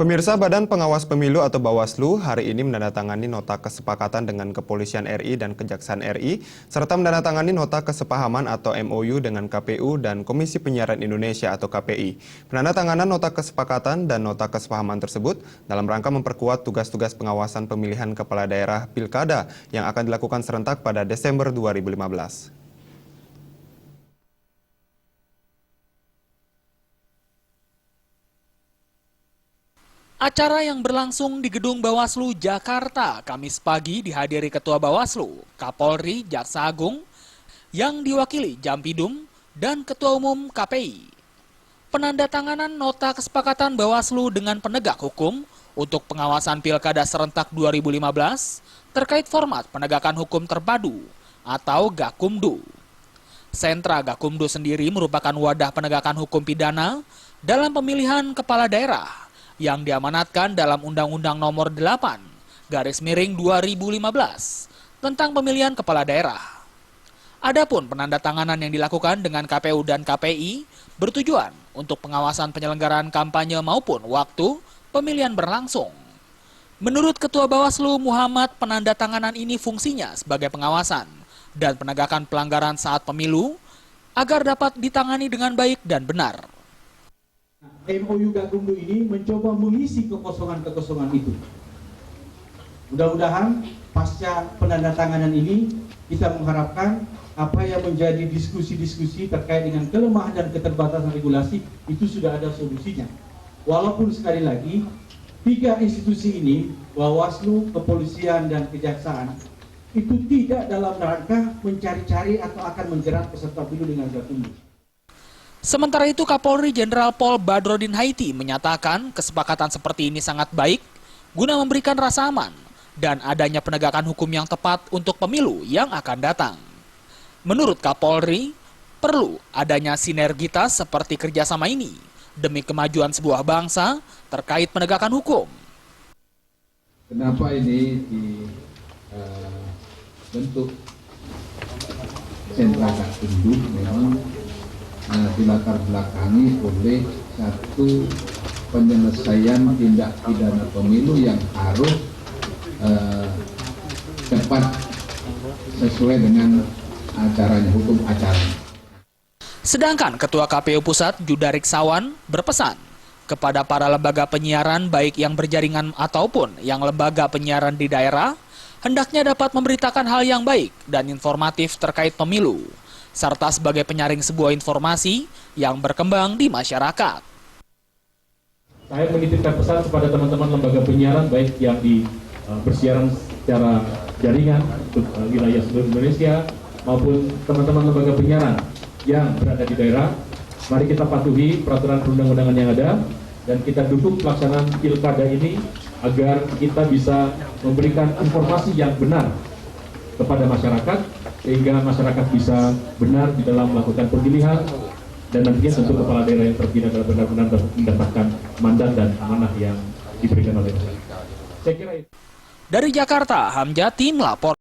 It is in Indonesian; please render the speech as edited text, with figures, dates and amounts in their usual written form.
Pemirsa, Badan Pengawas Pemilu atau Bawaslu hari ini menandatangani nota kesepakatan dengan Kepolisian RI dan Kejaksaan RI, serta menandatangani nota kesepahaman atau MOU dengan KPU dan Komisi Penyiaran Indonesia atau KPI. Penandatanganan nota kesepakatan dan nota kesepahaman tersebut dalam rangka memperkuat tugas-tugas pengawasan pemilihan kepala daerah Pilkada yang akan dilakukan serentak pada Desember 2015. Acara yang berlangsung di Gedung Bawaslu Jakarta Kamis pagi dihadiri Ketua Bawaslu, Kapolri, Jaksa Agung, yang diwakili Jampidum, dan Ketua Umum KPI. Penandatanganan nota kesepakatan Bawaslu dengan penegak hukum untuk pengawasan Pilkada serentak 2015 terkait format penegakan hukum terpadu atau Gakumdu. Sentra Gakumdu sendiri merupakan wadah penegakan hukum pidana dalam pemilihan kepala daerah yang diamanatkan dalam Undang-Undang Nomor 8/2015 tentang pemilihan kepala daerah. Adapun penandatanganan yang dilakukan dengan KPU dan KPI bertujuan untuk pengawasan penyelenggaraan kampanye maupun waktu pemilihan berlangsung. Menurut Ketua Bawaslu Muhammad, penandatanganan ini fungsinya sebagai pengawasan dan penegakan pelanggaran saat pemilu agar dapat ditangani dengan baik dan benar. MOU Gakumdu ini mencoba mengisi kekosongan-kekosongan itu. Mudah-mudahan pasca penandatanganan ini kita mengharapkan apa yang menjadi diskusi-diskusi terkait dengan kelemahan dan keterbatasan regulasi itu sudah ada solusinya. Walaupun sekali lagi tiga institusi ini, Bawaslu, Kepolisian, dan Kejaksaan, itu tidak dalam rangka mencari-cari atau akan menjerat peserta pemilu dengan Gakumdu. Sementara itu, Kapolri Jenderal Pol Badrodin Haiti menyatakan kesepakatan seperti ini sangat baik guna memberikan rasa aman dan adanya penegakan hukum yang tepat untuk pemilu yang akan datang. Menurut Kapolri, perlu adanya sinergitas seperti kerjasama ini demi kemajuan sebuah bangsa terkait penegakan hukum. Kenapa ini dibentuk sentra Gakumdu memang dilatar belakangi oleh satu penyelesaian tindak pidana pemilu yang harus cepat sesuai dengan acaranya, hukum acara. Sedangkan Ketua KPU Pusat Judarik Sawan berpesan kepada para lembaga penyiaran baik yang berjaringan ataupun yang lembaga penyiaran di daerah hendaknya dapat memberitakan hal yang baik dan informatif terkait pemilu, serta sebagai penyaring sebuah informasi yang berkembang di masyarakat. Saya menitipkan pesan kepada teman-teman lembaga penyiaran baik yang bersiaran secara jaringan untuk wilayah seluruh Indonesia maupun teman-teman lembaga penyiaran yang berada di daerah. Mari kita patuhi peraturan perundang-undangan yang ada dan kita dukung pelaksanaan pilkada ini agar kita bisa memberikan informasi yang benar kepada masyarakat sehingga masyarakat bisa benar di dalam melakukan pemilihan dan nantinya tentu kepala daerah yang terpilih benar-benar mendapatkan mandat dan amanah yang diberikan oleh masyarakat. Saya kira itu. Dari Jakarta, Hamjati melapor.